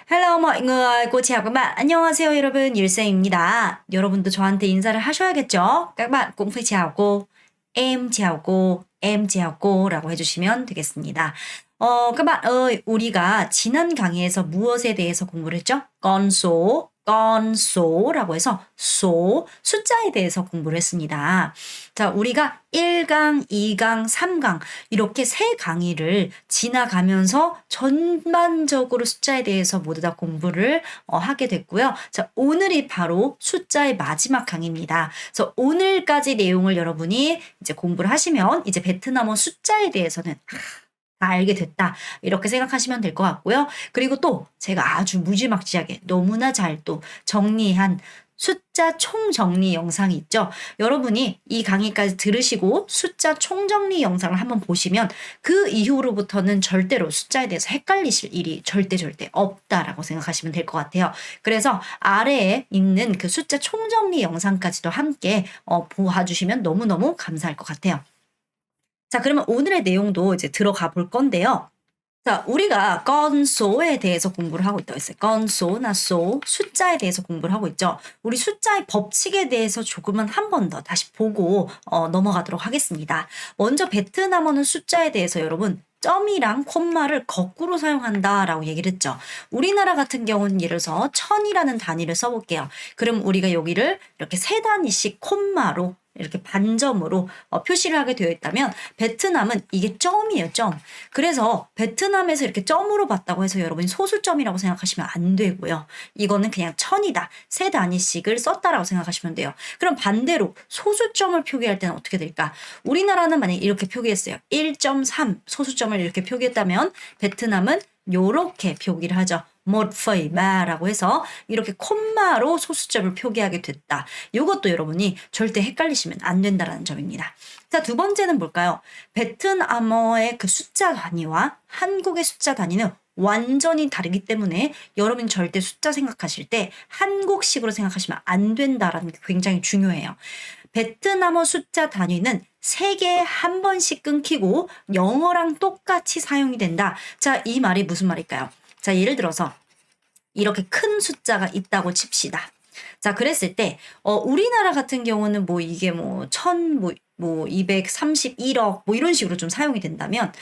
Hello mọi người, cô chào các bạn. 안녕하세요 여러분, 일쌤입니다. 여러분도 저한테 인사를 하셔야겠죠? các bạn cũng phải chào cô. em chào cô 라고 해주시면 되겠습니다. các bạn ơi, 우리가 지난 강의에서 무엇에 대해서 공부를 했죠? con số 라고 해서 숫자에 대해서 공부를 했습니다. 자, 우리가 1강, 2강, 3강 이렇게 세 강의를 지나가면서 전반적으로 숫자에 대해서 모두 다 공부를 하게 됐고요. 자, 오늘이 바로 숫자의 마지막 강의입니다. 그래서 오늘까지 내용을 여러분이 이제 공부를 하시면 이제 베트남어 숫자에 대해서는 다 알게 됐다. 이렇게 생각하시면 될 것 같고요. 그리고 또 제가 아주 무지막지하게 너무나 잘 또 정리한 숫자 총정리 영상이 있죠. 여러분이 이 강의까지 들으시고 숫자 총정리 영상을 한번 보시면 그 이후로부터는 절대로 숫자에 대해서 헷갈리실 일이 절대 없다라고 생각하시면 될 것 같아요. 그래서 아래에 있는 그 숫자 총정리 영상까지도 함께 보아주시면 너무너무 감사할 것 같아요. 자, 그러면 오늘의 내용도 이제 들어가 볼 건데요. 자, 우리가 건소에 대해서 공부를 하고 있다고 했어요. 건소나 숫자에 대해서 공부를 하고 있죠. 우리 숫자의 법칙에 대해서 조금은 한 번 더 다시 보고 넘어가도록 하겠습니다. 먼저 베트남어는 숫자에 대해서 여러분 점이랑 콤마를 거꾸로 사용한다라고 얘기를 했죠. 우리나라 같은 경우는 예를 들어서 1000이라는 단위를 써볼게요. 그럼 우리가 여기를 이렇게 세 단위씩 콤마로 이렇게 반점으로 표시를 하게 되어 있다면 베트남은 이게 점이에요, 점. 그래서 베트남에서 이렇게 점으로 봤다고 해서 여러분이 소수점이라고 생각하시면 안 되고요. 이거는 그냥 1000이다. 세 단위씩을 썼다라고 생각하시면 돼요. 그럼 반대로 소수점을 표기할 때는 어떻게 될까? 우리나라는 만약에 이렇게 표기했어요. 1.3 소수점을 이렇게 표기했다면 베트남은 요렇게 표기를 하죠. 1,3라고 해서 이렇게 콤마로 소수점을 표기하게 됐다. 이것도 여러분이 절대 헷갈리시면 안 된다는 점입니다. 자, 두 번째는 뭘까요? 베트남어의 그 숫자 단위와 한국의 숫자 단위는 완전히 다르기 때문에 여러분 절대 숫자 생각하실 때 한국식으로 생각하시면 안 된다라는 게 굉장히 중요해요. 베트남어 숫자 단위는 3개에 한 번씩 끊기고 영어랑 똑같이 사용이 된다. 자, 이 말이 무슨 말일까요? 자, 예를 들어서 이렇게 큰 숫자가 있다고 칩시다. 자, 그랬을 때 우리나라 같은 경우는 뭐 이게 뭐 1000, 뭐 231억 뭐 이런 식으로 좀 사용이 된다면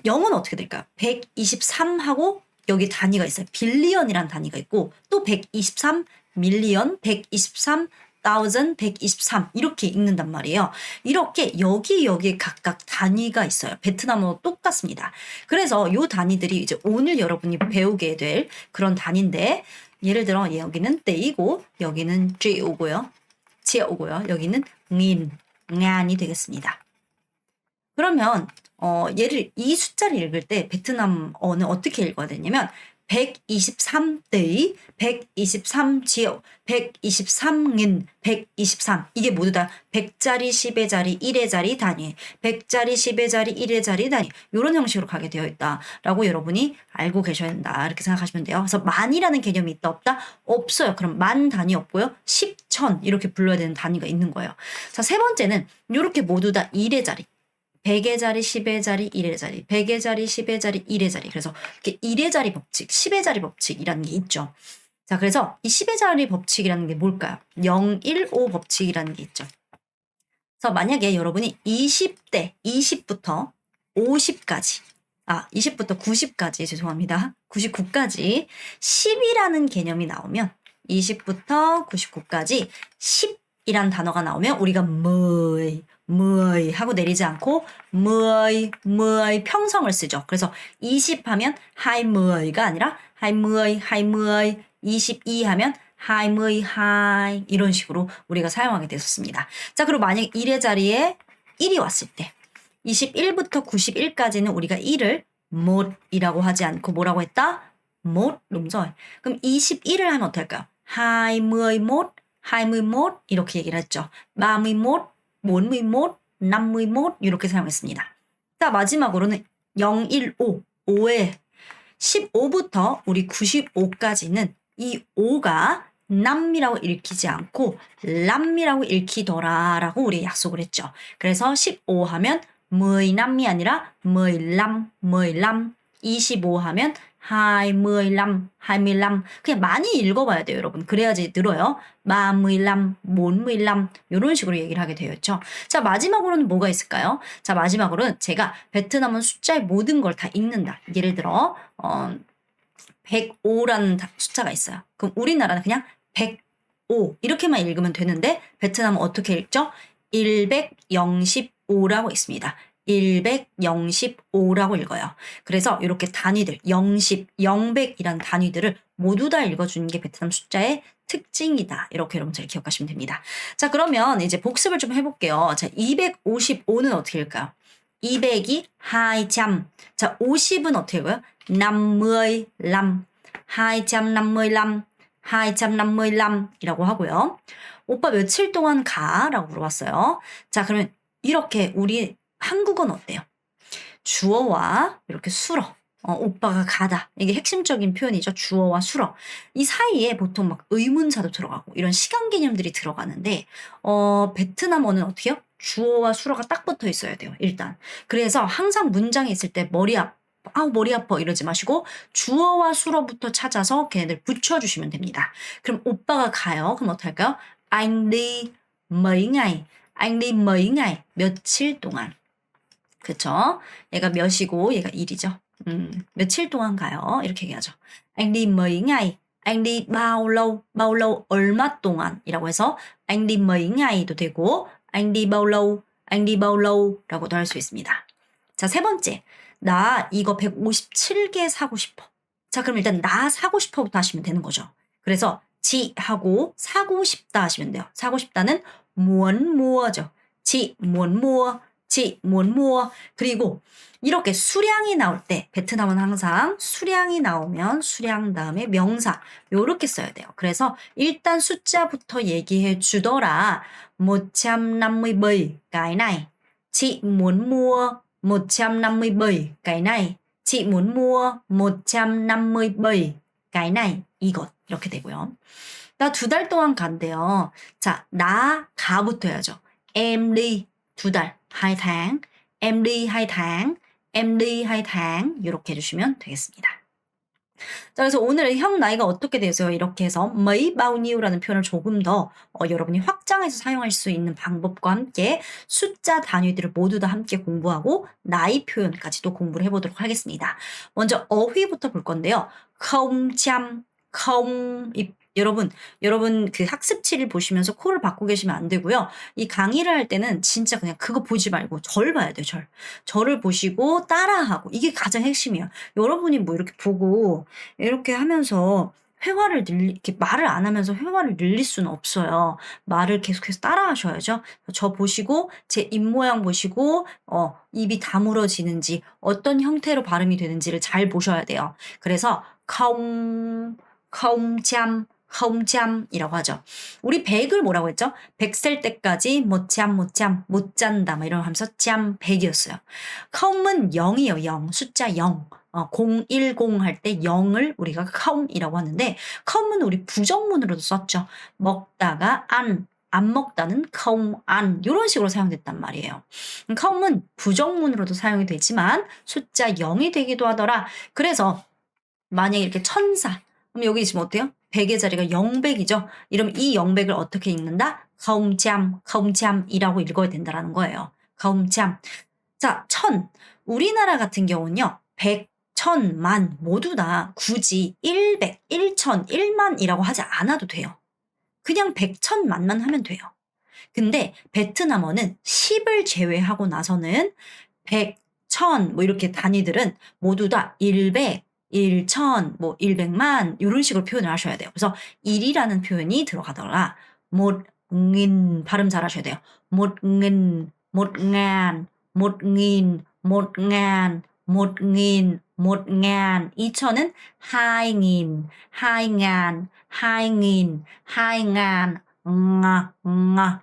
영어는 어떻게 될까요? 123하고 여기 단위가 있어요. 빌리언이라는 단위가 있고 또 123 밀리언, 123 123 이렇게 읽는단 말이에요. 이렇게 여기에 각각 단위가 있어요. 베트남어 똑같습니다. 그래서 요 단위들이 이제 오늘 여러분이 배우게 될 그런 단위인데 예를 들어 여기는 떼이고 여기는 쥐오고요. 치오고요. 여기는 ngan이 되겠습니다. 그러면 이 숫자를 읽을 때 베트남어는 어떻게 읽어야 되냐면 123대 123지요 123인 123 이게 모두 다 100자리 10의 자리 1의 자리 단위 100자리 10의 자리 1의 자리 단위 이런 형식으로 가게 되어 있다라고 여러분이 알고 계셔야 된다 이렇게 생각하시면 돼요. 그래서 만이라는 개념이 있다 없다? 없어요. 그럼 만 단위 없고요. 10, 1000 이렇게 불러야 되는 단위가 있는 거예요. 자, 세 번째는 이렇게 모두 다 1의 자리 100의 자리, 10의 자리, 1의 자리, 100의 자리, 10의 자리, 1의 자리. 그래서 이렇게 1의 자리 법칙, 10의 자리 법칙이라는 게 있죠. 자, 그래서 이 10의 자리 법칙이라는 게 뭘까요? 0, 1, 5 법칙이라는 게 있죠. 그래서 만약에 여러분이 20부터 50까지, 20부터 90까지, 죄송합니다. 99까지 10이라는 개념이 나오면 20부터 99까지 10이란 단어가 나오면 우리가 뭐이 하고 내리지 않고 뭐이 평성을 쓰죠. 그래서 20 하면 하이뭐이가 아니라 하이뭐이 22 하면 하이 이런 식으로 우리가 사용하게 됐었습니다. 자, 그리고 만약 1의 자리에 1이 왔을 때 21부터 91까지는 우리가 1을 못이라고 하지 않고 뭐라고 했다? 못, 룸절. 그럼 21을 하면 어떨까요? 하이뭐이못 이렇게 얘기를 했죠. 마무이못 41, 51 이렇게 사용했습니다. 자, 마지막으로는 015, 5에 15부터 우리 95까지는 이 5가 남이라고 읽히지 않고 람이라고 읽히더라라고 우리 약속을 했죠. 그래서 15 하면 15남이 아니라 15, 25 하면 25, 25. 그냥 많이 읽어봐야 돼요, 여러분. 그래야지 늘어요. 35, 45 이런 식으로 얘기를 하게 되었죠. 자, 마지막으로는 뭐가 있을까요? 자, 마지막으로는 제가 베트남은 숫자의 모든 걸 다 읽는다. 예를 들어 105라는 숫자가 있어요. 그럼 우리나라는 그냥 105 이렇게만 읽으면 되는데 베트남은 어떻게 읽죠? 105라고 있습니다. 105라고 읽어요. 그래서 이렇게 단위들 010, 000이라는 단위들을 모두 다 읽어주는 게 베트남 숫자의 특징이다. 이렇게 여러분 잘 기억하시면 됩니다. 자, 그러면 이제 복습을 좀 해볼게요. 자, 255는 어떻게 읽을까요? 200이 200. 자, 50은 어떻게 읽어요? 55, 255, 255이라고 하고요. 오빠 며칠 동안 가? 라고 물어봤어요. 자, 그러면 이렇게 우리 한국어는 어때요? 주어와 이렇게 수어. 오빠가 가다. 이게 핵심적인 표현이죠. 주어와 수어. 이 사이에 보통 막 의문사도 들어가고 이런 시간 개념들이 들어가는데 베트남어는 어떻게 해요? 주어와 수어가 딱 붙어 있어야 돼요. 일단. 그래서 항상 문장이 있을 때 머리 아파 이러지 마시고 주어와 수어부터 찾아서 걔네들 붙여주시면 됩니다. 그럼 오빠가 가요. 그럼 어떻게 할까요? Anh đi mấy ngày. Anh đi mấy ngày. 며칠 동안. 그쵸? 얘가 몇이고 얘가 일이죠. 며칠 동안 가요. 이렇게 얘기하죠. Anh đi mấy ngày. Anh đi bao lâu. bao lâu 얼마 동안이라고 해서 anh đi mấy ngày 도 되고 anh đi bao lâu. anh đi bao lâu 라고도 할 수 있습니다. 자, 세 번째. 나 이거 157개 사고 싶어. 자, 그럼 일단 나 사고 싶어부터 하시면 되는 거죠. 그래서 지 하고 사고 싶다 하시면 돼요. 사고 싶다는 muốn mua죠. 지 muốn mua. 지 muốn mua. 그리고 이렇게 수량이 나올 때 베트남은 항상 수량이 나오면 수량 다음에 명사 요렇게 써야 돼요. 그래서 일단 숫자부터 얘기해 주더라. 157 cái này. Chị muốn mua 157 cái này. Chị muốn mua 157 cái này. 이것 이렇게 되고요. 나 2달 동안 간대요. 자, 나 가부터 해야죠. Em đi 2달. 2 tháng. Em đi 2 tháng. Em đi 2 tháng. 이렇게 해주시면 되겠습니다. 자, 그래서 오늘 형 나이가 어떻게 되세요? 이렇게 해서 mấy bao nhiêu 라는 표현을 조금 더 여러분이 확장해서 사용할 수 있는 방법과 함께 숫자 단위들을 모두 다 함께 공부하고 나이 표현까지도 공부를 해보도록 하겠습니다. 먼저 어휘부터 볼 건데요. không chăm, không 여러분 그 학습지를 보시면서 코를 박고 계시면 안 되고요. 이 강의를 할 때는 진짜 그냥 그거 보지 말고 절 봐야 돼요. 절. 절을 보시고 따라하고 이게 가장 핵심이에요. 여러분이 뭐 이렇게 보고 이렇게 하면서 이렇게 말을 안 하면서 회화를 늘릴 수는 없어요. 말을 계속해서 따라하셔야죠. 저 보시고 제 입모양 보시고 입이 다물어지는지 어떤 형태로 발음이 되는지를 잘 보셔야 돼요. 그래서 không chăm 이라고 하죠. 우리 100을 뭐라고 했죠? 100살 때까지 못 잔다. 막 이런 하면서 짬 100이었어요. 컴은 0이에요. 0. 숫자 0. 010 할 때 0을 우리가 컴이라고 하는데 컴은 우리 부정문으로도 썼죠. 먹다가 안 먹다는 컴, 안 이런 식으로 사용됐단 말이에요. 컴은 부정문으로도 사용이 되지만 숫자 0이 되기도 하더라. 그래서 만약에 이렇게 천사 그럼 여기 지금 어때요? 100의 자리가 000이죠. 이러면 이 000을 어떻게 읽는다? không 읽어야 된다라는 거예요. không. 자, 천. 우리나라 같은 경우는요. 100, 1000, 만 모두 다 굳이 100, 1000, 1만이라고 하지 않아도 돼요. 그냥 100, 1000, 만만 하면 돼요. 근데 베트남어는 10을 제외하고 나서는 100, 1000 뭐 이렇게 단위들은 모두 다 100, 1000, 뭐 100만 이런 식으로 표현을 하셔야 돼요. 그래서 1이라는 표현이 들어가더라. 1000 발음 잘 하셔야 돼요. 1000, 1000, 1000, 1000, 1000, 1000. 2000은 2000, 2000, 2000, 2000.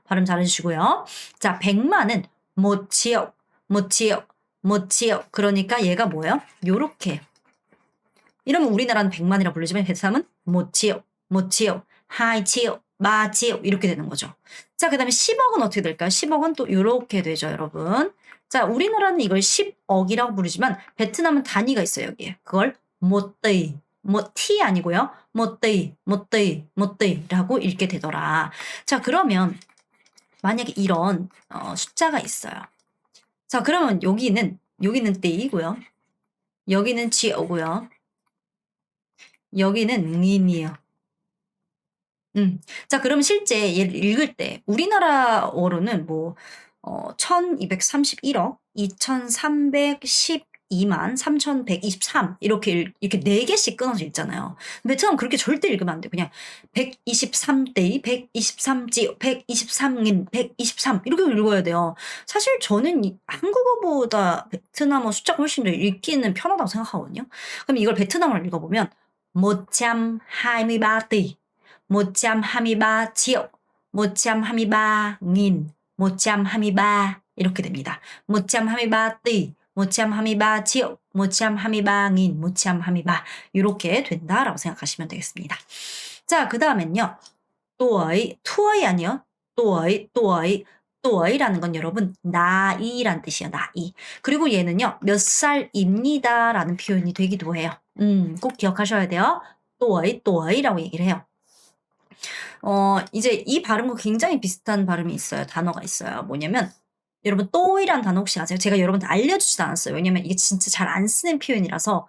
발음 잘 해주시고요. 자, 100만은 1triệu, 1triệu, 1triệu. 그러니까 얘가 뭐예요? 요렇게. 이러면 우리나라는 100만이라고 부르지만 베트남은 1triệu, 1triệu, 2triệu, 3triệu 이렇게 되는 거죠. 자, 그 다음에 10억은 어떻게 될까요? 10억은 또 이렇게 되죠, 여러분. 자, 우리나라는 이걸 10억이라고 부르지만 베트남은 단위가 있어요, 여기에. 그걸 못 tỷ, 못 t 아니고요. 못 tỷ, 못 tỷ, 못 tỷ 라고 읽게 되더라. 자, 그러면 만약에 이런 숫자가 있어요. 자, 그러면 여기는 띠이고요. 여기는 지오고요. 여기는 닌이요. 자, 그럼 실제 얘를 읽을 때 우리나라어로는 뭐 1231억, 2312만 3123 이렇게 4개씩 끊어져 있잖아요. 베트남 그렇게 절대 읽으면 안 돼요. 그냥 123대 123지 123인 123 이렇게 읽어야 돼요. 사실 저는 한국어보다 베트남어 숫자가 훨씬 더 읽기는 편하다고 생각하거든요. 그럼 이걸 베트남어로 읽어보면 123띠 123 triệu, 123nghìn, 123 이렇게 됩니다. 123띠, 123 triệu, 123nghìn, 123 이렇게 된다라고 생각하시면 되겠습니다. 자, 그 다음엔요. 투어이 아니요. 또어이라는 건 여러분 나이란 뜻이에요. 나이. 그리고 얘는요. 몇 살입니다라는 표현이 되기도 해요. 꼭 기억하셔야 돼요. 또어이라고 얘기를 해요. 이제 이 발음과 굉장히 비슷한 발음이 있어요. 단어가 있어요. 뭐냐면 여러분 또이란 단어 혹시 아세요? 제가 여러분한테 알려주지도 않았어요. 왜냐면 이게 진짜 잘 안 쓰는 표현이라서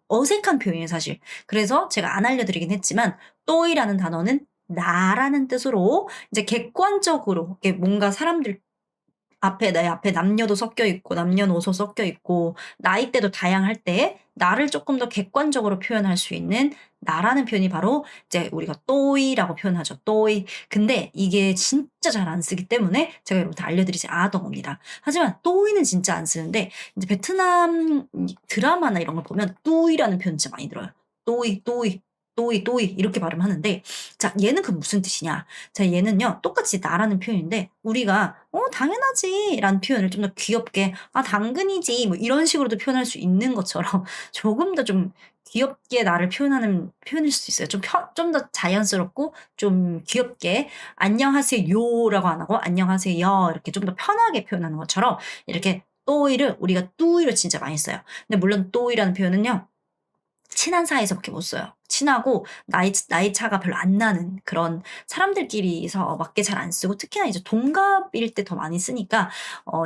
어색한 표현이에요, 사실. 그래서 제가 안 알려드리긴 했지만 또이라는 단어는 나라는 뜻으로 이제 객관적으로 이렇게 뭔가 사람들 내 앞에 남녀도 섞여 있고 남녀노소 섞여 있고 나이대도 다양할 때 나를 조금 더 객관적으로 표현할 수 있는 나라는 표현이 바로 이제 우리가 또이라고 표현하죠. 또이. 근데 이게 진짜 잘 안 쓰기 때문에 제가 여러분한테 알려드리지 않았던 겁니다. 하지만 또이는 진짜 안 쓰는데 이제 베트남 드라마나 이런 걸 보면 또이라는 표현 진짜 많이 들어요. 또이 이렇게 발음하는데 자, 얘는 그 무슨 뜻이냐? 자, 얘는요. 똑같이 나라는 표현인데 우리가 당연하지라는 표현을 좀 더 귀엽게 당근이지 뭐 이런 식으로도 표현할 수 있는 것처럼 조금 더 좀 귀엽게 나를 표현하는 표현일 수도 있어요. 좀 더 자연스럽고 좀 귀엽게 안녕하세요라고 안 하고 안녕하세요 이렇게 좀 더 편하게 표현하는 것처럼 이렇게 또이를 우리가 뚜이를 진짜 많이 써요. 근데 물론 또이라는 표현은요. 친한 사이에서밖에 못 써요. 친하고 나이 차가 별로 안 나는 그런 사람들끼리서 밖에 잘 안 쓰고 특히나 이제 동갑일 때 더 많이 쓰니까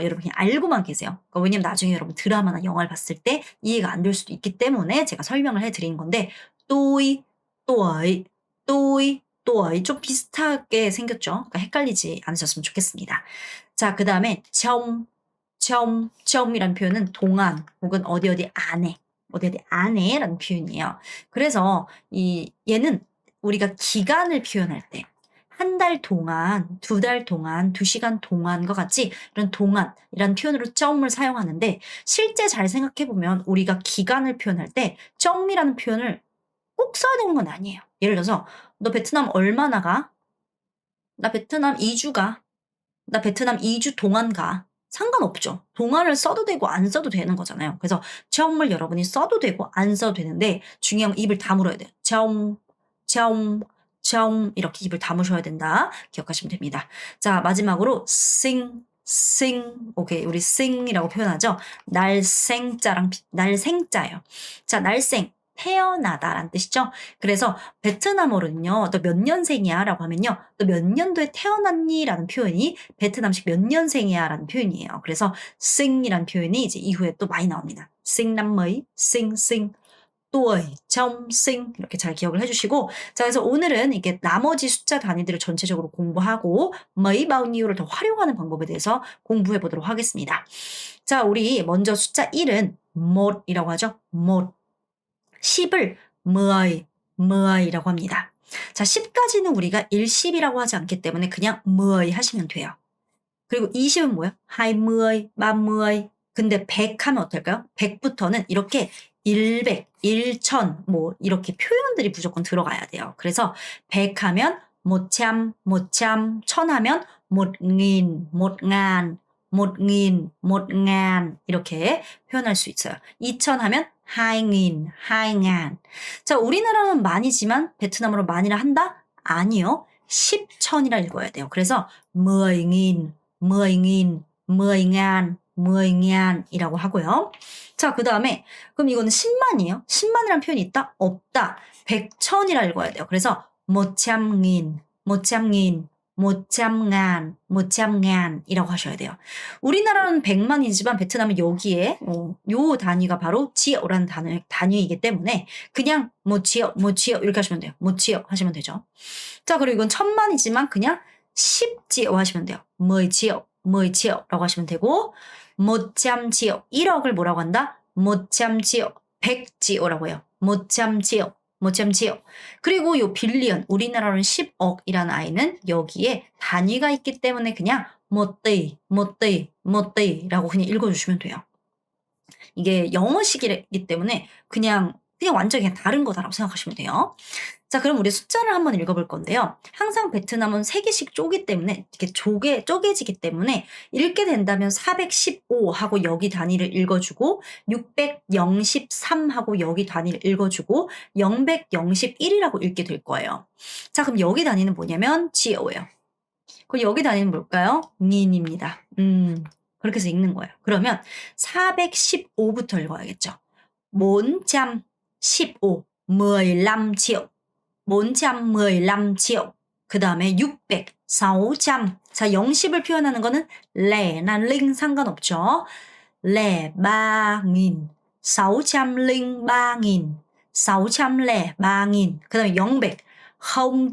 여러분 그냥 알고만 계세요. 그러니까 왜냐면 나중에 여러분 드라마나 영화를 봤을 때 이해가 안 될 수도 있기 때문에 제가 설명을 해 드리는 건데 또이, 또이, 또이, 또이 좀 비슷하게 생겼죠. 그러니까 헷갈리지 않으셨으면 좋겠습니다. 자, 그다음에 처음이라는 표현은 동안 혹은 어디 안에라는 표현이에요. 그래서 얘는 우리가 기간을 표현할 때 한 달 동안, 2달 동안, 2시간 동안과 같이 이런 동안이라는 표현으로 점을 사용하는데 실제 잘 생각해 보면 우리가 기간을 표현할 때 점이라는 표현을 꼭 써야 되는 건 아니에요. 예를 들어서 너 베트남 얼마나 가? 나 베트남 2주 가. 나 베트남 2주 동안 가. 상관없죠. 동안을 써도 되고 안 써도 되는 거잖아요. 그래서 정을 여러분이 써도 되고 안 써도 되는데 중요한 건 입을 다물어야 돼요. 정 이렇게 입을 다무셔야 된다. 기억하시면 됩니다. 자, 마지막으로 오케이. 우리 sing이라고 표현하죠. 날생자예요. 자, 날생 태어나다라는 뜻이죠. 그래서 베트남어로는요. 너 몇 년생이야? 라고 하면요. 너 몇 년도에 태어났니? 라는 표현이 베트남식 몇 년생이야? 라는 표현이에요. 그래서 sinh 이라는 표현이 이제 이후에 또 많이 나옵니다. sinh năm mấy, sinh, tuổi, trong, sinh 이렇게 잘 기억을 해주시고 자, 그래서 오늘은 이게 나머지 숫자 단위들을 전체적으로 공부하고 mấy bao nhieu를 더 활용하는 방법에 대해서 공부해 보도록 하겠습니다. 자, 우리 먼저 숫자 1은 못이라고 하죠. 못. 10을 mười 이라고 합니다. 자, 10까지는 우리가 일십이라고 하지 않기 때문에 그냥 mười 하시면 돼요. 그리고 20은 뭐예요? 하이mười, 마mười. 근데 100 하면 어떨까요? 100부터는 이렇게 100, 1000 뭐 이렇게 표현들이 무조건 들어가야 돼요. 그래서 100 하면 모참, 1000 하면 1000, 1000, 이렇게 표현할 수 있어요. 2000 하면 2000. 자, 우리나라는 만이지만 베트남어로 만이라 한다? 아니요. 10,000이라 읽어야 돼요. 그래서 10,000, 10,000, 10,000, 10,000이라고 하고요. 자, 그 다음에 그럼 이거는 10만이에요. 10만이라는 표현이 있다? 없다. 100,000이라 읽어야 돼요. 그래서 100,000, 100,000, 100,000이라고 하셔야 돼요. 우리나라는 100만이지만 베트남은 여기에 요 단위가 바로 지오라는 단위이기 때문에 그냥 지오 이렇게 하시면 돼요. 지오 하시면 되죠. 자, 그리고 이건 1000만이지만 그냥 10지오 하시면 돼요. 10지오라고 하시면 되고 100지오 1억을 뭐라고 한다? 100지오 100지오라고 해요. 100지오. 그리고 요 빌리언 우리나라로는 10억이라는 아이는 여기에 단위가 있기 때문에 그냥 못데이라고 그냥 읽어주시면 돼요. 이게 영어식이기 때문에 그냥 완전히 그냥 다른 거다라고 생각하시면 돼요. 자, 그럼 우리 숫자를 한번 읽어볼 건데요. 항상 베트남은 3개씩 쪼기 때문에 이렇게 쪼개지기 때문에 읽게 된다면 415 하고 여기 단위를 읽어주고 613 하고 여기 단위를 읽어주고 001이라고 읽게 될 거예요. 자, 그럼 여기 단위는 뭐냐면 지오예요. 그리고 여기 단위는 뭘까요? 닌입니다. 그렇게 해서 읽는 거예요. 그러면 415부터 읽어야겠죠. 415, 15triệu. 415triệu. 그 다음에 600, 600. 자, 010을 표현하는 거는 레나 링 상관없죠. 레, 3,000, 603,000, 603,000. 그 다음에 000, 001,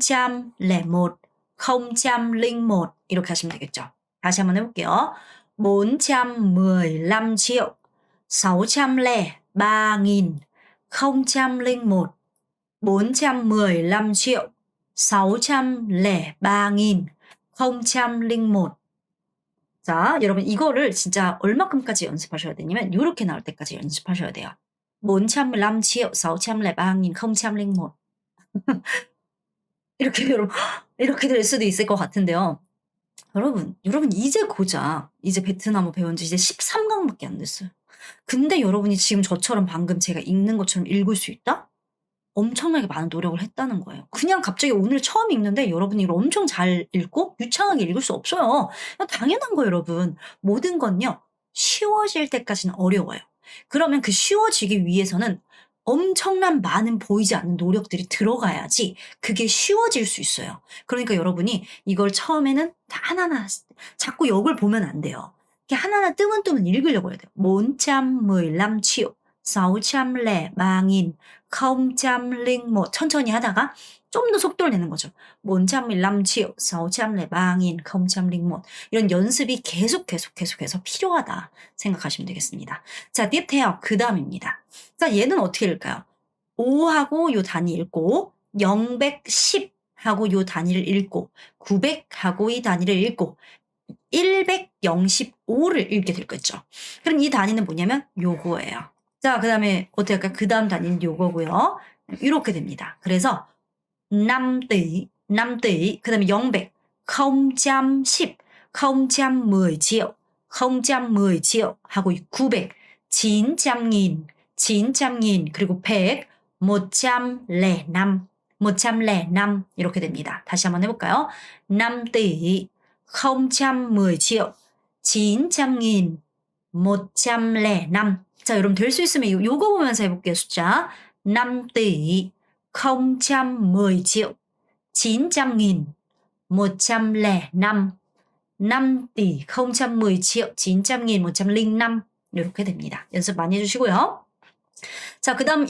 001 이렇게 하시면 되겠죠. 다시 한번 해볼게요. 415triệu, 603,000, 001. 415triệu 603,000, 001. 자, 여러분 이거를 진짜 얼마큼까지 연습하셔야 되냐면 이렇게 나올 때까지 연습하셔야 돼요. 415triệu 603,000, 001. 이렇게 여러분 이렇게 될 수도 있을 것 같은데요. 여러분 이제 고작 이제 베트남어 배운 지 이제 13강밖에 안 됐어요. 근데 여러분이 지금 저처럼 방금 제가 읽는 것처럼 읽을 수 있다? 엄청나게 많은 노력을 했다는 거예요. 그냥 갑자기 오늘 처음 읽는데 여러분이 이걸 엄청 잘 읽고 유창하게 읽을 수 없어요. 당연한 거예요, 여러분. 모든 건요. 쉬워질 때까지는 어려워요. 그러면 그 쉬워지기 위해서는 엄청난 많은 보이지 않는 노력들이 들어가야지 그게 쉬워질 수 있어요. 그러니까 여러분이 이걸 처음에는 다 하나하나 자꾸 역을 보면 안 돼요. 이렇게 하나하나 뜨문뜨문 읽으려고 해야 돼요. 415triệu 603,000, 001. 천천히 하다가 좀 더 속도를 내는 거죠. 415triệu 603,000, 001. 이런 연습이 계속해서 필요하다 생각하시면 되겠습니다. 자, tiếp theo 그 다음입니다. 자, 얘는 어떻게 읽을까요? 5하고 요 단위 읽고 010 하고 요 단위를 읽고 900 하고 이 단위를 읽고 115를 읽게 될 거죠. 그럼 이 단위는 뭐냐면 요거예요. 자, 그 다음에 어떻게 할까요? 그 다음 단위는 요거고요. 이렇게 됩니다. 그래서 5tỷ, 그 다음에 000, 010, 010triệu, 010triệu 하고 900, 900,000, 그리고 100, 105, 105 이렇게 됩니다. 다시 한번 해볼까요? 5tỷ, 010triệu, 900,000, 105. 자, 여러분 될 수 있으면 요거 보면서 해볼게요. 숫자 5tỷ, 010triệu, 900,000, 105. 5tỷ, 010triệu, 900,000, 105. 이렇게 됩니다. 연습 많이 해주시고요. 자, 그 다음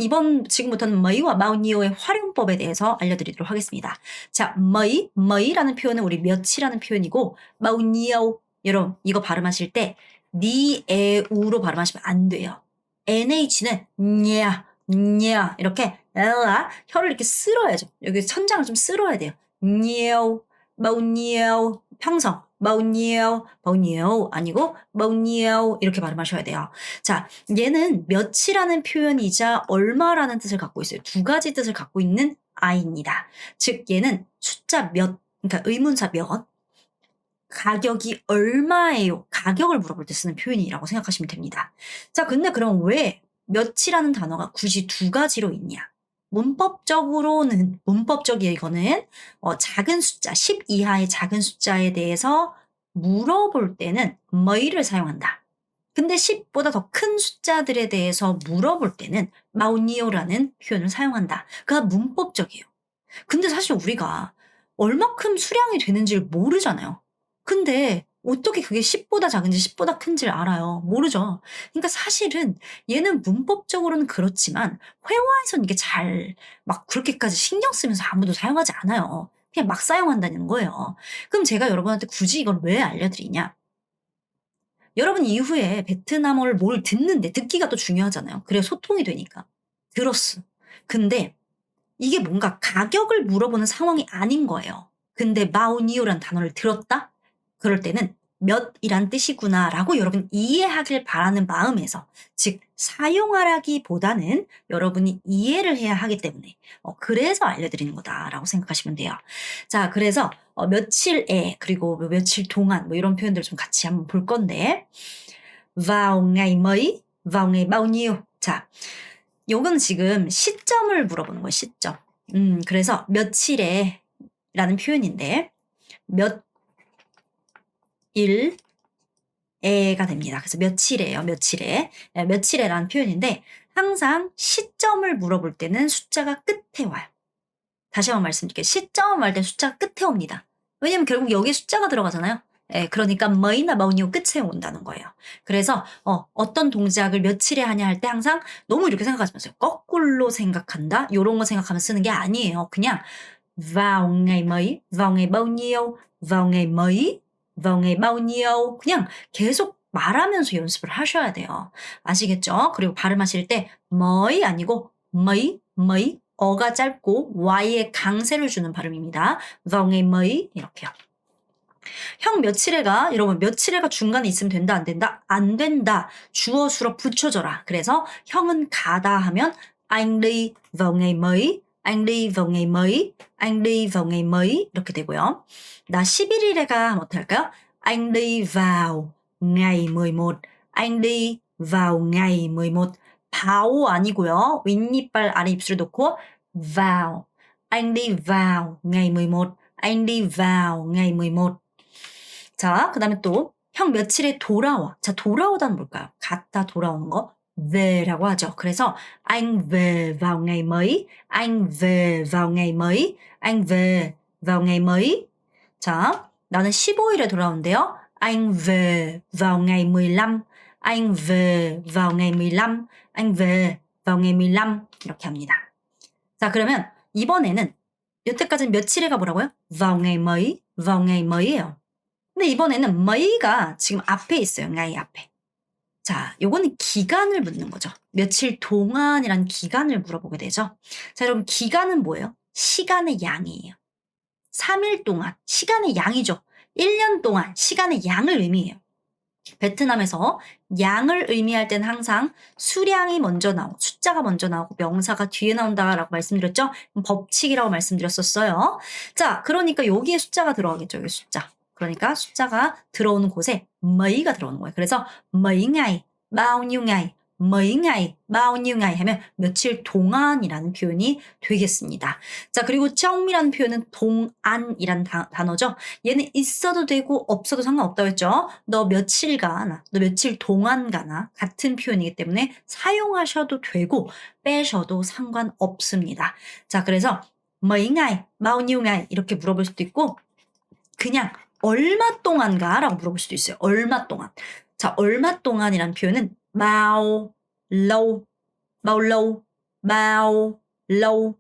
지금부터는 머이와 마우니오의 활용법에 대해서 알려드리도록 하겠습니다. 자, 머이라는 표현은 우리 몇이라는 표현이고 마우니오 여러분 이거 발음하실 때 니, 에, 우로 발음하시면 안 돼요. NH는 냐 이렇게 혀를 이렇게 쓸어야죠. 여기 천장을 좀 쓸어야 돼요. 니오, 마우니오 평성 마우니오 아니고 마우니오 이렇게 발음하셔야 돼요. 자, 얘는 몇이라는 표현이자 얼마라는 뜻을 갖고 있어요. 두 가지 뜻을 갖고 있는 아이입니다. 즉 얘는 숫자 몇, 그러니까 의문사 몇, 가격이 얼마예요? 가격을 물어볼 때 쓰는 표현이라고 생각하시면 됩니다. 자, 근데 그럼 왜 몇이라는 단어가 굳이 두 가지로 있냐? 문법적이에요, 이거는. 작은 숫자, 10 이하의 작은 숫자에 대해서 물어볼 때는 뭐이를 사용한다. 근데 10보다 더 큰 숫자들에 대해서 물어볼 때는 마우니오라는 표현을 사용한다. 그가 문법적이에요. 근데 사실 우리가 얼마큼 수량이 되는지를 모르잖아요. 근데 어떻게 그게 10보다 작은지 10보다 큰지를 알아요? 모르죠. 그러니까 사실은 얘는 문법적으로는 그렇지만 회화에서는 이게 잘 막 그렇게까지 신경 쓰면서 아무도 사용하지 않아요. 그냥 막 사용한다는 거예요. 그럼 제가 여러분한테 굳이 이걸 왜 알려드리냐? 여러분 이후에 베트남어를 뭘 듣는데 듣기가 또 중요하잖아요. 그래야 소통이 되니까. 들었어. 근데 이게 뭔가 가격을 물어보는 상황이 아닌 거예요. 근데 마오니오란 단어를 들었다? 그럴 때는 몇이란 뜻이구나라고 여러분 이해하길 바라는 마음에서 즉 사용하라기보다는 여러분이 이해를 해야 하기 때문에 그래서 알려드리는 거다라고 생각하시면 돼요. 자, 그래서 며칠에 그리고 뭐 며칠 동안 뭐 이런 표현들 좀 같이 한번 볼 건데 vào ngày mấy, vào ngày bao nhiêu. 자, 요건 지금 시점을 물어보는 거예요, 시점. 그래서 며칠에 라는 표현인데 몇일에가 됩니다. 그래서 며칠에요, 며칠에. 예, 며칠에라는 표현인데 항상 시점을 물어볼 때는 숫자가 끝에 와요. 다시 한번 말씀드릴게요. 시점을 말할 때 숫자가 끝에 옵니다. 왜냐면 결국 여기에 숫자가 들어가잖아요. 예, 그러니까 뭐이나 마우니오 끝에 온다는 거예요. 그래서 어떤 동작을 며칠에 하냐 할 때 항상 너무 이렇게 생각하지 마세요. 거꾸로 생각한다. 요런 거 생각하면 쓰는 게 아니에요. 그냥 vào ngày mấy, vào ngày bao nhiêu, vào ngày mấy, vào ngày bao nhiêu 그냥 계속 말하면서 연습을 하셔야 돼요. 아시겠죠? 그리고 발음하실 때 뭐이 아니고 mấy, mấy 어가 짧고 y에 강세를 주는 발음입니다. vào ngày mấy 이렇게요. 형 며칠에가 여러분 며칠에가 중간에 있으면 된다 안 된다? 안 된다. 주어 수로 붙여줘라. 그래서 형은 가다 하면 anh đi vào ngày mấy, anh đi vào ngày mấy, anh đi vào ngày mấy 이렇게 되고요. 나 11일에가 하면 어떻게 할까요? anh đi vào ngày 11, anh đi vào ngày 11. vào 아니고요. 윗니빨 아래 입술 놓고 vào. anh đi vào ngày 11, anh đi vào ngày 11. 자, 그 다음에 또, 형 며칠에 돌아와. 자, 돌아오다는 뭘까요? 갔다 돌아오는 거. ve라고 하죠. 그래서, anh về vào ngày mấy, anh về vào ngày mấy, anh về vào ngày mấy. 자, 나는 15일에 돌아온대요. anh về vào ngày 15, anh về vào ngày 15, anh về vào ngày 15. 이렇게 합니다. 자, 그러면 이번에는, 여태까지는 며칠에가 뭐라고요? vào ngày mấy, vào ngày mấy 예요. 근데 이번에는 뭐이가 지금 앞에 있어요. 나이 앞에. 자, 요거는 기간을 묻는 거죠. 며칠 동안이란 기간을 물어보게 되죠. 자, 여러분 기간은 뭐예요? 시간의 양이에요. 3일 동안 시간의 양이죠. 1년 동안 시간의 양을 의미해요. 베트남에서 양을 의미할 때는 항상 수량이 먼저 나오고 숫자가 먼저 나오고 명사가 뒤에 나온다라고 말씀드렸죠. 법칙이라고 말씀드렸었어요. 자, 그러니까 여기에 숫자가 들어가겠죠. 여기 숫자. 그러니까 숫자가 들어오는 곳에 mấy 가 들어오는 거예요. 그래서 mấy ngày, bao nhiêu ngày, mấy ngày, bao nhiêu ngày 하면 며칠 동안이라는 표현이 되겠습니다. 자, 그리고 정이라는 표현은 동안이라는 단어죠. 얘는 있어도 되고 없어도 상관없다고 했죠. 너 며칠 가나, 너 며칠 동안 가나 같은 표현이기 때문에 사용하셔도 되고 빼셔도 상관없습니다. 자, 그래서 mấy ngày, bao nhiêu ngày 이렇게 물어볼 수도 있고 그냥 얼마 동안가? 라고 물어볼 수도 있어요. 얼마 동안. 자, 얼마 동안이라는 표현은 bao lâu, bao lâu, bao lâu,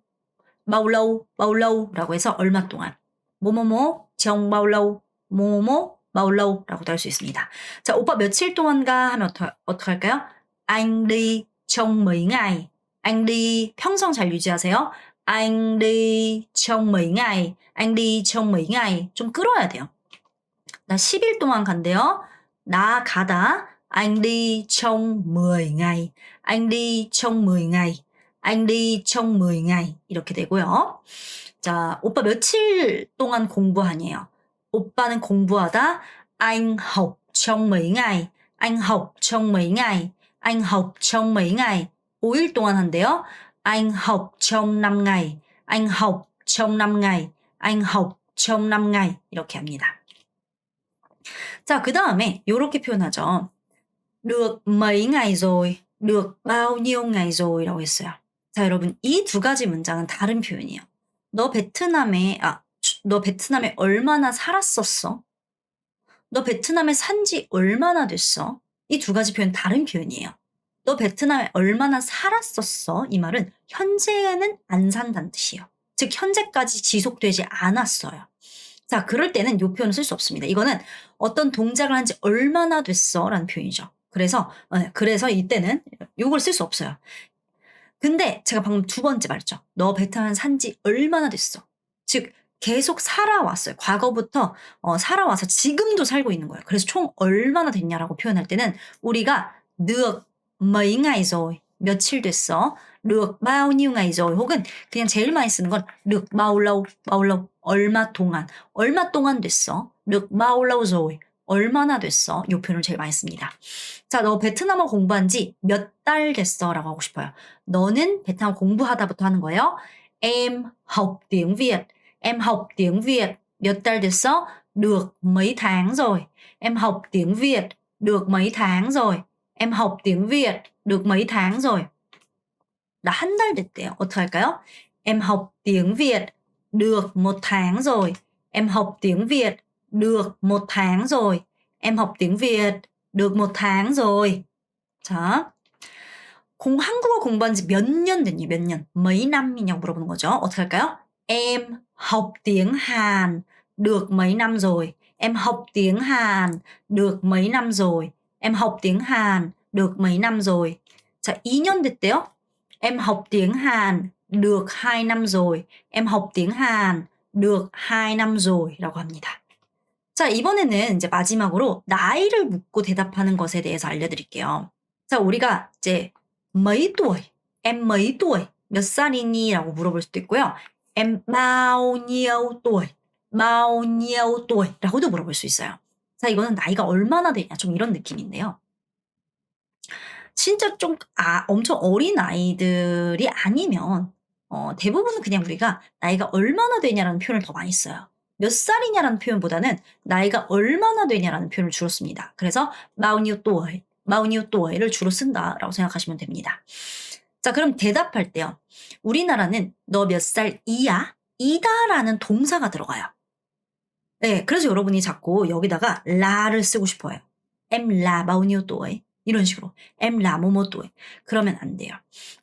bao lâu, bao lâu 라고 해서 얼마 동안. 뭐뭐뭐, trong bao lâu, 뭐뭐뭐, bao lâu 라고도 할 수 있습니다. 자, 오빠 며칠 동안가 하면 어떡할까요? anh đi trong mấy ngày. anh đi 평성 잘 유지하세요. anh đi trong mấy ngày. anh đi trong mấy ngày. 좀 끌어야 돼요. 나 10일 동안 간대요. 나 가다. anh đi trong 10 ngày. anh đi trong 10 ngày. anh đi trong 10 ngày. 이렇게 되고요. 자, 오빠 며칠 동안 공부하니에요. 오빠는 공부하다. anh học trong mấy ngày. anh học trong mấy ngày. anh học trong mấy ngày. 5일 동안 한대요. anh học trong 5 ngày. anh học trong 5 ngày. anh học trong 5 ngày. 이렇게 합니다. 자, 그 다음에 요렇게 표현하죠. được mấy ngày rồi, được bao nhiêu ngày rồi?라고 했어요. 자, 여러분 이 두 가지 문장은 다른 표현이에요. 너 베트남에 얼마나 살았었어? 너 베트남에 산지 얼마나 됐어? 이 두 가지 표현 다른 표현이에요. 너 베트남에 얼마나 살았었어? 이 말은 현재는 안 산다는 뜻이에요. 즉 현재까지 지속되지 않았어요. 자, 그럴 때는 요 표현을 쓸 수 없습니다. 이거는 어떤 동작을 한 지 얼마나 됐어? 라는 표현이죠. 그래서 이때는 요걸 쓸 수 없어요. 근데 제가 방금 두 번째 말했죠. 너 베트남 산 지 얼마나 됐어? 즉 계속 살아왔어요. 과거부터 살아와서 지금도 살고 있는 거예요. 그래서 총 얼마나 됐냐라고 표현할 때는 우리가 được mấy ngày rồi, 며칠 됐어? được bao nhiêu ngày rồi 혹은 그냥 제일 많이 쓰는 건 được bao lâu, 얼마 동안 됐어? được bao lâu rồi, 얼마나 됐어? 이 표현을 제일 많이 씁니다. 자, 너 베트남어 공부한 지 몇 달 됐어? 라고 하고 싶어요. 너는 베트남 공부하다부터 하는 거예요. Em học tiếng Việt. Em học tiếng Việt 몇 달 됐어? Được mấy tháng rồi. Em học tiếng Việt được mấy tháng rồi. Em học tiếng Việt được mấy tháng rồi. 나 한 달 됐대요. 어떻게 할까요? Em học tiếng Việt được một tháng rồi. Em học tiếng Việt được một tháng rồi. Em học tiếng Việt được một tháng rồi. 자, 한국어 공부한 지 몇 년 됐니? 몇 년? mấy năm 이냐고 물어보는 거죠. 어떻게 할까요? Em học tiếng Hàn được mấy năm rồi. Em học tiếng Hàn được mấy năm rồi. Em học tiếng Hàn được mấy năm rồi. 자, 2년 됐대요. Em học tiếng Hàn được 2 năm rồi. Em học tiếng Hàn được 2 năm rồi 라고 합니다. 자, 이번에는 이제 마지막으로 나이를 묻고 대답하는 것에 대해서 알려드릴게요. 자, 우리가 이제 mấy tuổi, em mấy tuổi, 몇 살이니? 라고 물어볼 수도 있고요. em bao nhiêu tuổi, bao nhiêu tuổi 라고도 물어볼 수 있어요. 자, 이거는 나이가 얼마나 되냐 좀 이런 느낌인데요. 진짜 좀 엄청 어린 아이들이 아니면 대부분은 그냥 우리가 나이가 얼마나 되냐라는 표현을 더 많이 써요. 몇 살이냐라는 표현보다는 나이가 얼마나 되냐라는 표현을 주로 씁니다. 그래서 bao nhiêu tuổi, bao nhiêu tuổi 를 주로 쓴다라고 생각하시면 됩니다. 자, 그럼 대답할 때요. 우리나라는 너 몇 살이야? 이다라는 동사가 들어가요. 네, 그래서 여러분이 자꾸 여기다가 라를 쓰고 싶어요. em là bao nhiêu tuổi? 이런 식으로 em là 뭐뭐 tuổi 그러면 안 돼요.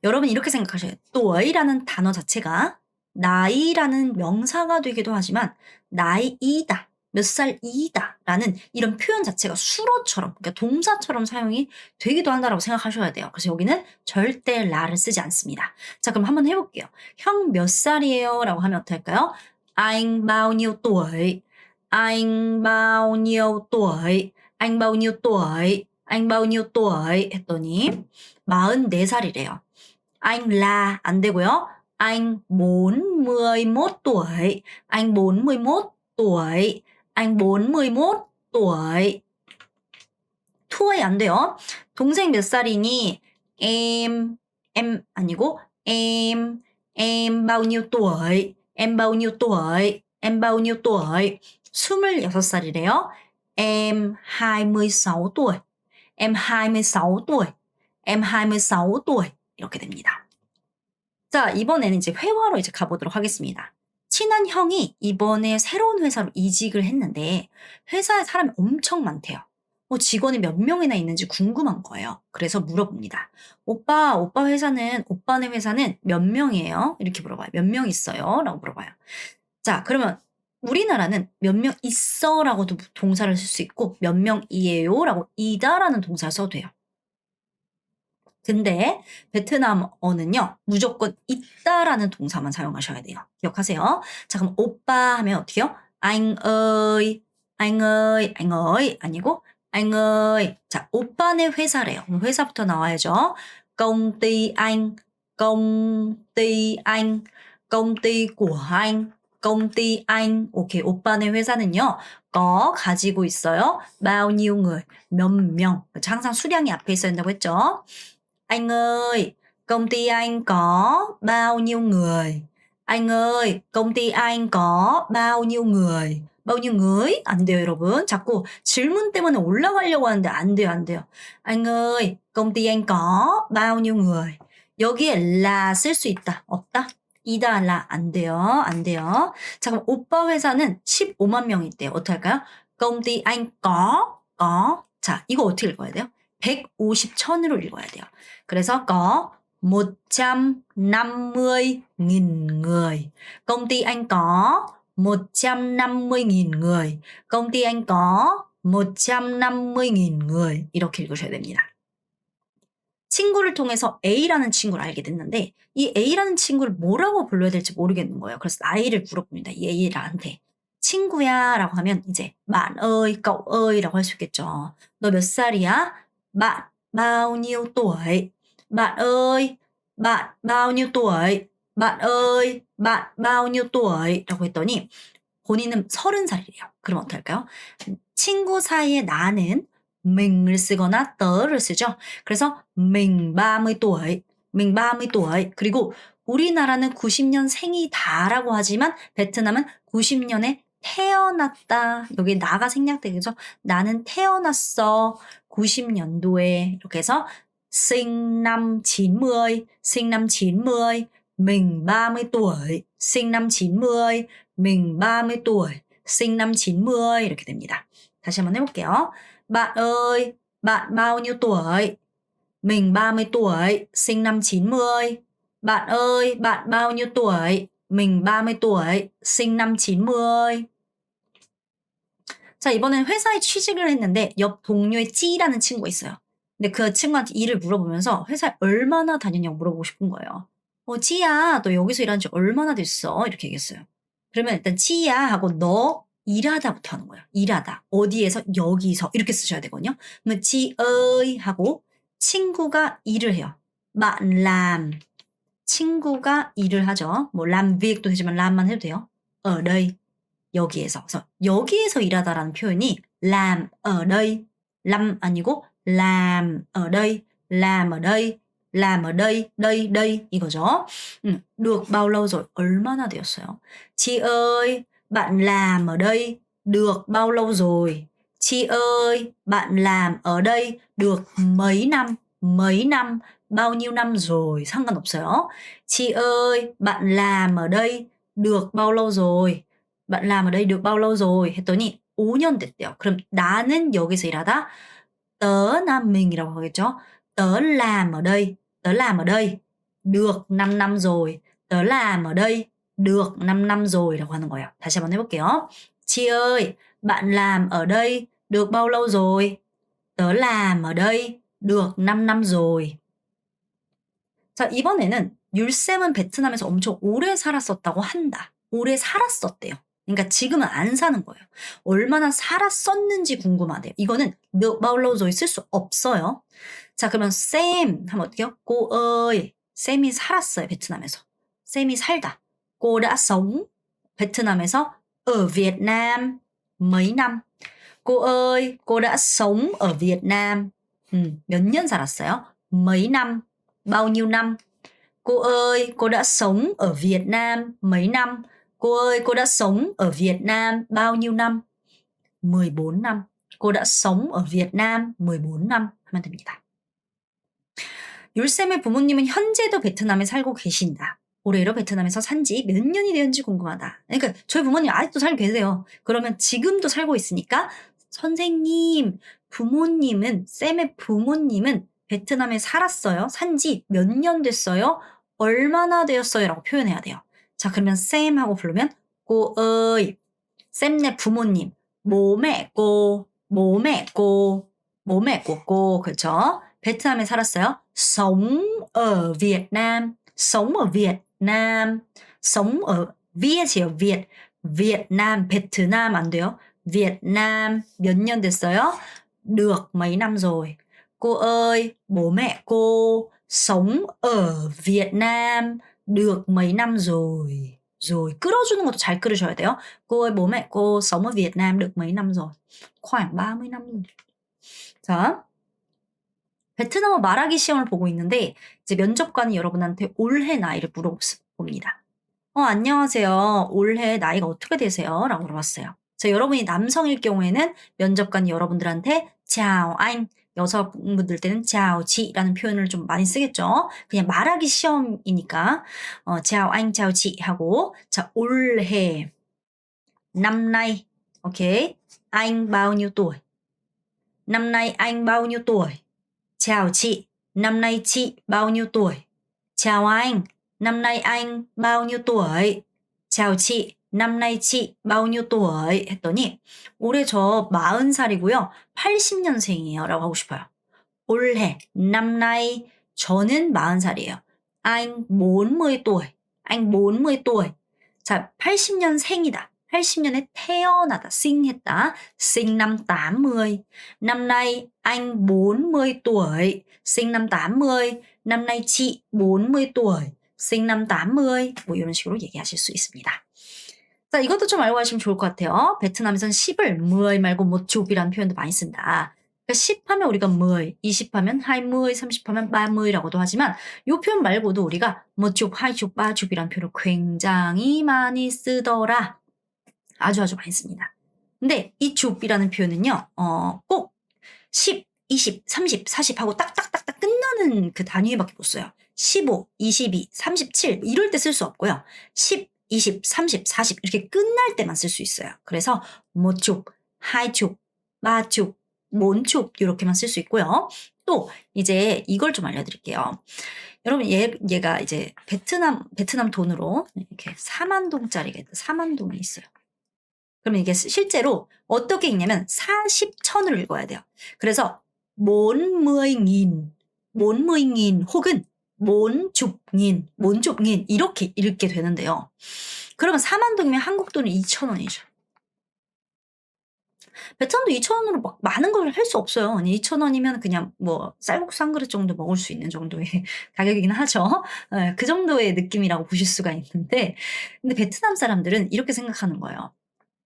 여러분 이렇게 생각하셔요. tuổi 라는 단어 자체가 나이라는 명사가 되기도 하지만 나이이다, 몇 살이다 라는 이런 표현 자체가 수로처럼 그러니까 동사처럼 사용이 되기도 한다라고 생각하셔야 돼요. 그래서 여기는 절대 라를 쓰지 않습니다. 자, 그럼 한번 해볼게요. 형 몇 살이에요? 라고 하면 어떨까요? Anh bao nhiêu tuổi? Anh bao nhiêu tuổi? Anh bao nhiêu tuổi? Anh bao nhiêu tuổi? 했더니 44살이래요. Anh là 안 되고요. Anh 41 tuổi. Anh 41 tuổi. Anh 41 tuổi. tuổi 안 돼요. 동생 몇 살이니? em 아니고 em bao nhiêu tuổi? Em bao nhiêu tuổi? Em bao nhiêu tuổi? 26살이래요. Em 26 tuổi. Em 26 tuổi. Em 26 tuổi. 이렇게 됩니다. 자, 이번에는 이제 회화로 이제 가보도록 하겠습니다. 친한 형이 이번에 새로운 회사로 이직을 했는데 회사에 사람이 엄청 많대요. 직원이 몇 명이나 있는지 궁금한 거예요. 그래서 물어봅니다. 오빠네 회사는 몇 명이에요? 이렇게 물어봐요. 몇 명 있어요? 라고 물어봐요. 자, 그러면 우리나라는 몇 명 있어 라고도 동사를 쓸 수 있고 몇 명이에요 라고 이다 라는 동사를 써도 돼요. 근데 베트남어는요. 무조건 있다라는 동사만 사용하셔야 돼요. 기억하세요. 자, 그럼 오빠 하면 어떻게 해요? anh ơi, anh ơi, anh ơi 아니고 anh ơi. 자, 오빠네 회사래요. 그럼 회사부터 나와야죠. công ty anh, công ty anh, công ty của anh, công ty anh. 오케이. 오빠네 회사는요. 가지고 있어요. bao nhiêu người, 몇 명. 항상 수량이 앞에 있어야 된다고 했죠. Anh ơi, công ty anh có bao nhiêu người? Anh ơi, công ty anh có bao nhiêu người? bao nhiêu người? 안 돼요, 여러분. 자꾸 질문 때문에 올라가려고 하는데 안 돼요, 안 돼요. anh ơi, công ty anh có bao nhiêu người? 여기에 là 쓸 수 있다. 없다? 이다, 라. 안 돼요, 안 돼요. 자, 그럼 오빠 회사는 15만 명이 있대요. 어떻게 할까요? công ty anh có. 자, 이거 어떻게 읽어야 돼요? 150, 1000으로 읽어야 돼요. 그래서 có 150.000 người. Công ty anh có 150.000 người. Công ty anh có 150.000 người. 이렇게 읽으셔야 됩니다. 친구를 통해서 A라는 친구를 알게 됐는데 이 A라는 친구를 뭐라고 불러야 될지 모르겠는 거예요. 그래서 나이를 물어봅니다. 이 A한테. 친구야 라고 하면 이제 bạn ơi, cậu ơi 라고 할 수 있겠죠. 너 몇 살이야? bạn bao nhiêu tuổi? bạn ơi, bạn bao nhiêu tuổi? bạn ơi, bạn bao nhiêu tuổi? 라고 했더니 본인은 30살이래요. 그럼 어떻게 할까요? 친구 사이에 나는 mình 을 쓰거나 tớ 를 쓰죠. 그래서 mình 30 tuổi, mình 30 tuổi. 그리고 우리나라는 90년생이다라고 하지만 베트남은 90년에 태어났다. 여기 나가 생략되겠죠. 나는 태어났어. 90년도에 이렇게 해서 sinh năm 90, sinh năm 90, mình 30 tuổi, sinh năm 90, mình 30 tuổi, sinh năm 90 이렇게 됩니다. 다시 한번 해볼게요. Bạn ơi, bạn bao nhiêu tuổi? Mình 30 tuổi, sinh năm 90. Bạn ơi, bạn bao nhiêu tuổi? Mình 30 tuổi, sinh năm 90. 자, 이번엔 회사에 취직을 했는데 옆 동료의 찌라는 친구가 있어요. 근데 그 친구한테 일을 물어보면서 회사에 얼마나 다녔냐고 물어보고 싶은 거예요. 찌야, 너 여기서 일한 지 얼마나 됐어? 이렇게 얘기했어요. 그러면 일단 찌야 하고 너 일하다부터 하는 거예요. 일하다. 어디에서? 여기서. 이렇게 쓰셔야 되거든요. 그러면 찌의 하고 친구가 일을 해요. bạn làm. 친구가 일을 하죠. 뭐 làm viec도 되지만 람만 해도 돼요. ở đây. 여기에서. 그래서 여기에서 일하다라는 표현이 làm ở đây. 람 아니고 làm ở đây. làm ở đây. làm ở đây. đây 이거죠. được bao lâu rồi? 얼마나 되었어요? Chị ơi, bạn làm ở đây được bao lâu rồi? Chị ơi, bạn làm ở đây được mấy năm? mấy năm? bao nhiêu năm rồi? 상관없어요. Chị ơi, bạn làm ở đây được bao lâu rồi? bạn làm ở đây được bao lâu rồi? 했더니 5년 됐대요. 그럼 나는 여기서 일하다 tớ 남 mình 이라고 하겠죠. tớ làm ở đây, tớ làm ở đây được 5 năm rồi. tớ làm ở đây được 5 năm rồi 라고 하는 거예요. 다시 한번 해볼게요. Chị ơi, bạn làm ở đây được bao lâu rồi? tớ làm ở đây được 5 năm rồi. 자, 이번에는 율쌤은 베트남에서 엄청 오래 살았었다고 한다. 오래 살았었대요. 그러니까 지금은 안 사는 거예요. 얼마나 살았었는지 궁금하대요. 이거는 바울로조이 쓸 수 없어요. 자, 그러면 쌤 하면 어떻게요? cô ơi, 쌤이 살았어요. 베트남에서. 쌤이 살다. cô đã sống 베트남에서 ở Việt Nam mấy năm. cô ơi, cô đã sống ở Việt Nam. 몇 년 살았어요? mấy năm. bao nhiêu năm? Cô ơi, cô đã sống ở Việt Nam mấy năm? Cô ơi, cô đã sống ở Việt Nam bao nhiêu năm? 14 năm. Cô đã sống ở Việt Nam 14 năm 하면 됩니다. 율쌤의 부모님은 현재도 베트남에 살고 계신다. 올해로 베트남에서 산지 몇 년이 되었는지 궁금하다. 그러니까 저희 부모님 아직도 살고 계세요. 그러면 지금도 살고 있으니까 선생님, 부모님은 쌤의 부모님은 베트남에 살았어요. 산지 몇 년 됐어요? 얼마나 되었어요? 라고 표현해야 돼요. 자, 그러면 쌤하고 부르면 cô ơi, 쌤네 부모님, bố mẹ cô, bố mẹ cô, bố mẹ của cô, 그렇죠? 베트남에 살았어요. sống ở Việt Nam, sống ở Việt Nam, sống ở Viet이에요. Việt, Việt Nam, 베트남 안 돼요. Việt Nam 몇 년 됐어요? được mấy năm rồi. Cô ơi, bố mẹ cô sống ở Việt Nam được mấy năm rồi. rồi 끌어주는 것도 잘 끌으셔야 돼요. cô ơi, bố mẹ cô sống ở Việt Nam được mấy năm rồi? khoảng 30 năm rồi. 자, 베트남어 말하기 시험을 보고 있는데 이제 면접관이 여러분한테 올해 나이를 물어봅니다. 안녕하세요. 올해 나이가 어떻게 되세요? 라고 물어봤어요. 자, 여러분이 남성일 경우에는 면접관이 여러분들한테 chào anh, 여성분들 때는 chào chị 라는 표현을 좀 많이 쓰겠죠. 그냥 말하기 시험이니까 chào anh, chào chị 하고 자, 올해 năm nay, 오케이. anh bao nhiêu tuổi? Năm nay anh bao nhiêu tuổi? Chào chị, năm nay chị bao nhiêu tuổi? Chào anh, năm nay anh bao nhiêu tuổi? Chào chị, năm nay chị bao nhiêu tuổi? 했더니 올해 저 40살이고요. 80년생이에요. 라고 하고 싶어요. 올해, năm nay 저는 40살이에요. Anh 40 tuổi. Anh 40 tuổi. 자, 80년생이다. 80년에 태어나다, sinh 했다. sinh năm 80. Năm nay anh 40 tuổi, sinh năm 80. Năm nay chị 40 tuổi, sinh năm 80. 뭐 이런 식으로 얘기하실 수 있습니다. 자, 이것도 좀 알고 가시면 좋을 것 같아요. 베트남에선 10을 10 말고 뭐 줍이라는 표현도 많이 쓴다. 그러니까 10 하면 우리가 10, 20 하면 20, 30 하면 30라고도 하지만 이 표현 말고도 우리가 뭐 줍, 하이줍, 바줍이라는 표현을 굉장히 많이 쓰더라. 아주 많이 씁니다. 근데 이 줍이라는 표현은요. 꼭 10, 20, 30, 40 하고 딱딱딱딱 끝나는 그 단위에밖에 못 써요. 15, 22, 37 이럴 때 쓸 수 없고요. 10, 20, 30, 40 이렇게 끝날 때만 쓸 수 있어요. 그래서 뭐 줍, 하이 줍, 마 줍, 몬 줍 이렇게만 쓸 수 있고요. 또 이제 이걸 좀 알려드릴게요. 여러분 얘가 이제 베트남 돈으로 이렇게 4만 동짜리가 있다. 4만 동이 있어요. 그러면 이게 실제로 어떻게 읽냐면 40천을 읽어야 돼요. 그래서 40nghìn, 40nghìn 혹은 몬줍nghìn 이렇게 읽게 되는데요. 그러면 4만 동이면 한국 돈은 2,000원이죠. 베트남도 2,000원으로 막 많은 걸 할 수 없어요. 2,000원이면 그냥 뭐 쌀국수 한 그릇 정도 먹을 수 있는 정도의 가격이긴 하죠. 그 정도의 느낌이라고 보실 수가 있는데 근데 베트남 사람들은 이렇게 생각하는 거예요.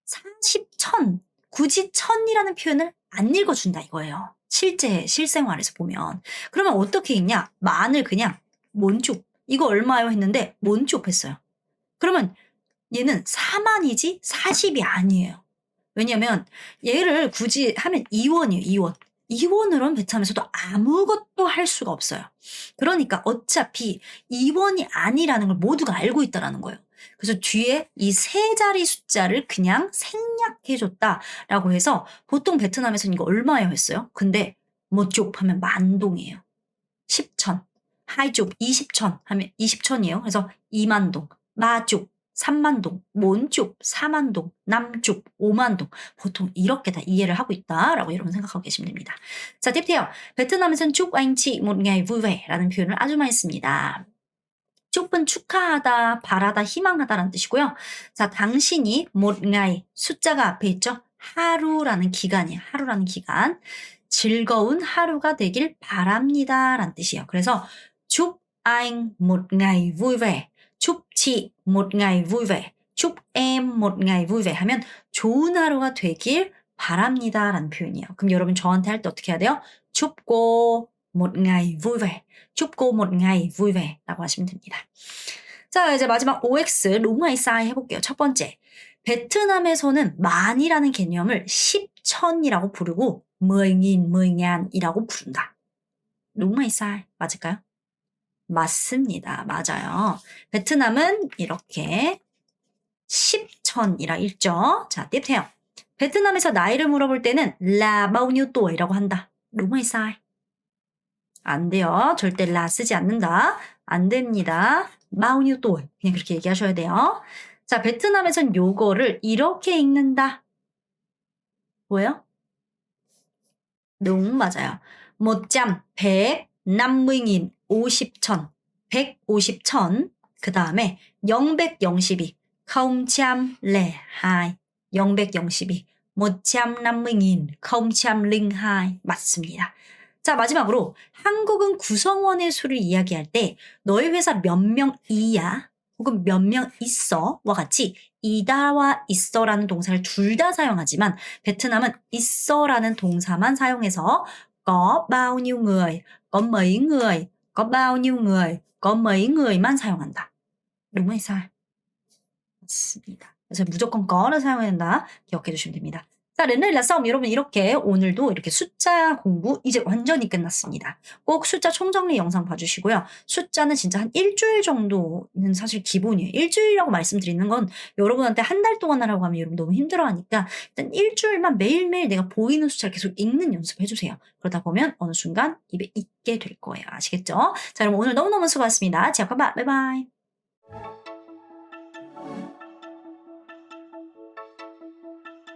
40천, 굳이 천이라는 표현을 안 읽어준다 이거예요. 실생활에서 보면. 그러면 어떻게 읽냐? 만을 그냥 몬줍. 이거 얼마요? 했는데 몬줍 했어요. 그러면 얘는 4만이지 40이 아니에요. 왜냐면 얘를 굳이 하면 2원이에요. 2원. 2원으로는 베트남에서도 아무것도 할 수가 없어요. 그러니까 어차피 2원이 아니라는 걸 모두가 알고 있다라는 거예요. 그래서 뒤에 이 세 자리 숫자를 그냥 생략해줬다라고 해서 보통 베트남에서는 이거 얼마예요 했어요? 근데 뭐 쪽 하면 만동이에요. 10천. 하이쪽 20천 하면 20천이에요. 그래서 2만 동. 마쪽 3만 동. 몬쪽 4만 동. 남쪽 5만 동. 보통 이렇게 다 이해를 하고 있다라고 여러분 생각하고 계시면 됩니다. 자, tiếp theo. 베트남에서는 chúc anh chị một ngày vui vẻ 라는 표현을 아주 많이 씁니다. chúc 은 축하하다, 바라다, 희망하다라는 뜻이고요. 자, 당신이 một ngày 숫자가 앞에 있죠. 하루라는 기간이에요. 하루라는 기간. 즐거운 하루가 되길 바랍니다 라는 뜻이에요. 그래서 chúc anh một ngày vui vẻ, chúc chị một ngày vui vẻ, chúc em một ngày vui vẻ 하면 좋은 하루가 되길 바랍니다 라는 표현이에요. 그럼 여러분 저한테 할 때 어떻게 해야 돼요? chúc cô một ngày vui vẻ, chúc cô một ngày vui vẻ 라고 하시면 됩니다. 자, 이제 마지막 OX 롱아이 싸이 해볼게요. 첫 번째, 베트남에서는 만이라는 개념을 10천이라고 부르고 10,000, 10,000이라고 부른다. 롱아이 싸이 맞을까요? 맞습니다. 맞아요. 베트남은 이렇게 10천이라 읽죠. 자, tiếp theo. 베트남에서 나이를 물어볼 때는 là bao nhiêu tuổi 이라고 한다. 롱아이 싸이. 안 돼요. 절대 라 쓰지 않는다. 안 됩니다. bao nhiêu tuổi 그냥 그렇게 얘기하셔야 돼요. 자, 베트남에선 요거를 이렇게 읽는다. 뭐예요? đúng 맞아요. 100, 100, 50,000, 50,000, 150,000. 그 다음에 000, 02, 002, 002, 150,000, 002 맞습니다. 자, 마지막으로 한국은 구성원의 수를 이야기할 때 너희 회사 몇 명이야 혹은 몇 명 있어 와 같이 이다와 있어라는 동사를 둘 다 사용하지만 베트남은 있어라는 동사만 사용해서 có bao nhiêu người, có mấy người, có bao nhiêu người, có mấy người 만 사용한다. đúng hay sai? 맞습니다. 그래서 무조건 거를 사용해야 된다. 기억해 주시면 됩니다. 자, 르네라 싸움 여러분 이렇게 오늘도 이렇게 숫자 공부 이제 완전히 끝났습니다. 꼭 숫자 총정리 영상 봐주시고요. 숫자는 진짜 한 일주일 정도는 사실 기본이에요. 일주일이라고 말씀드리는 건 여러분한테 한 달 동안 하라고 하면 여러분 너무 힘들어하니까 일단 일주일만 매일매일 내가 보이는 숫자를 계속 읽는 연습해 주세요. 그러다 보면 어느 순간 입에 익게 될 거예요. 아시겠죠? 자, 여러분 오늘 너무너무 수고하셨습니다. 지하 봐. 바이바이.